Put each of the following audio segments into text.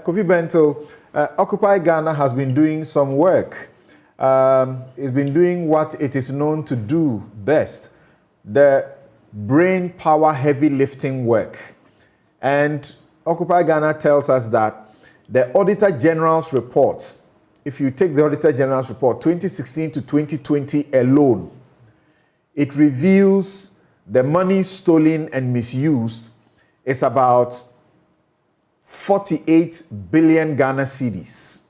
Kofi Bentil, Occupy Ghana has been doing some work. It's been doing what it is known to do best, the brain power heavy lifting work. And Occupy Ghana tells us that the Auditor General's report, if you take the Auditor General's report, 2016 to 2020 alone, it reveals the money stolen and misused is about 48 billion Ghana cedis.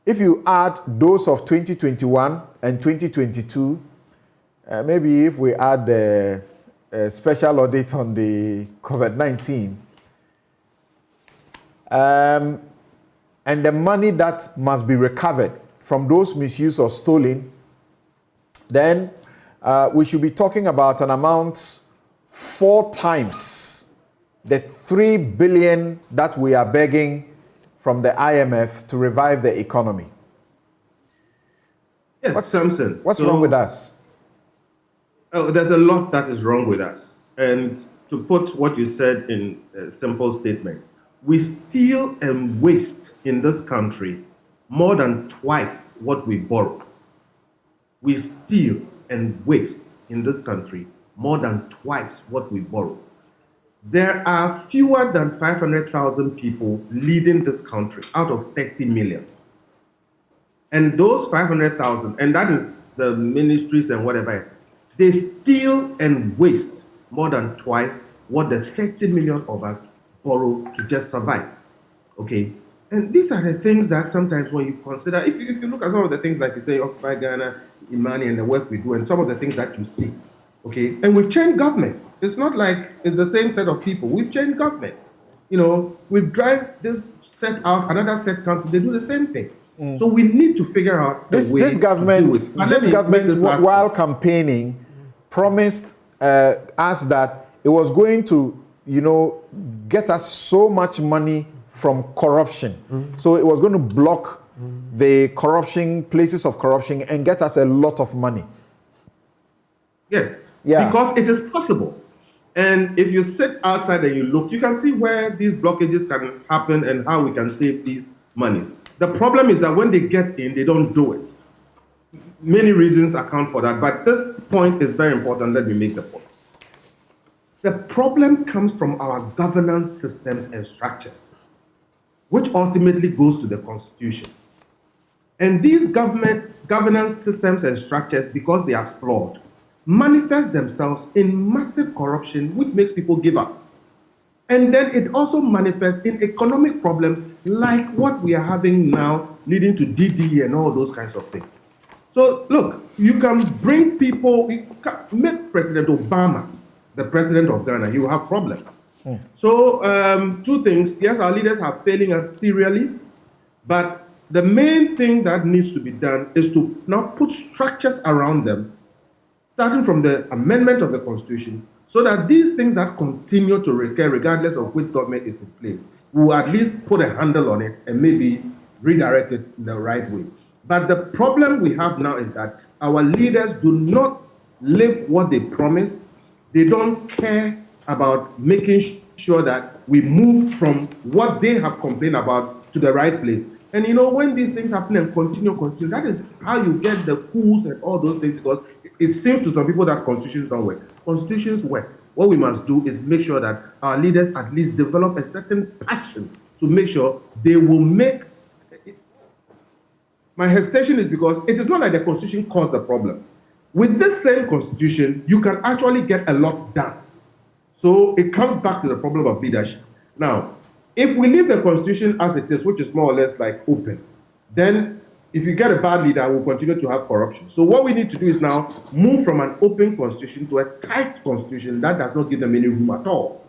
If you add those of 2021 and 2022, maybe if we add the special audit on the COVID-19, and the money that must be recovered from those misused or stolen, then we should be talking about an amount 4 times the 3 billion that we are begging from the IMF to revive the economy. Yes, Samson. What's wrong with us? Oh, there's a lot that is wrong with us. And to put what you said in a simple statement, we steal and waste in this country more than twice what we borrow. We steal and waste in this country more than twice what we borrow. There are fewer than 500,000 people leading this country out of 30 million. And those 500,000, and that is the ministries and whatever, they steal and waste more than twice what the 30 million of us borrow to just survive. Okay? And these are the things that sometimes when you consider, if you look at some of the things like you say, Occupy Ghana, Imani, and the work we do, and some of the things that you see, okay, and we've changed governments. It's not like it's the same set of people. We've changed governments. You know, we've drive this set out, another set comes, they do the same thing. So we need to figure out this government, while campaigning, promised us that it was going to, you know, get us so much money from corruption. So it was going to block the corruption, places of corruption, and get us a lot of money. Yes. Yeah. Because it is possible. And if you sit outside and you look, you can see where these blockages can happen and how we can save these monies. The problem is that when they get in, they don't do it. Many reasons account for that, but this point is very important. Let me make the point. The problem comes from our governance systems and structures, which ultimately goes to the Constitution. And these governance systems and structures, because they are flawed, manifest themselves in massive corruption, which makes people give up. And then it also manifests in economic problems like what we are having now, leading to DD and all those kinds of things. So look, you can bring people, you can make President Obama the president of Ghana, you will have problems. So 2 things, yes, our leaders are failing us serially, but the main thing that needs to be done is to now put structures around them, starting from the amendment of the Constitution, so that these things that continue to recur, regardless of which government is in place, will at least put a handle on it and maybe redirect it in the right way. But the problem we have now is that our leaders do not live what they promise. They don't care about making sure that we move from what they have complained about to the right place. And you know, when these things happen and continue, that is how you get the coups and all those things, because it seems to some people that constitutions don't work. Constitutions work. What we must do is make sure that our leaders at least develop a certain passion to make sure they will make. My hesitation is because it is not like the Constitution caused the problem. With this same Constitution, you can actually get a lot done. So it comes back to the problem of leadership. Now, if we leave the Constitution as it is, which is more or less like open, then if you get a bad leader, we'll continue to have corruption. So what we need to do is now move from an open Constitution to a tight Constitution that does not give them any room at all.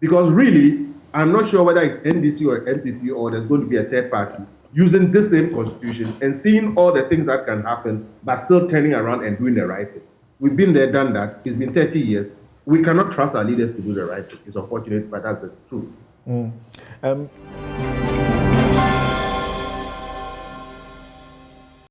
Because really, I'm not sure whether it's NDC or MPP or there's going to be a third party using this same Constitution and seeing all the things that can happen, but still turning around and doing the right things. We've been there, done that. It's been 30 years. We cannot trust our leaders to do the right thing. It's unfortunate, but that's the truth.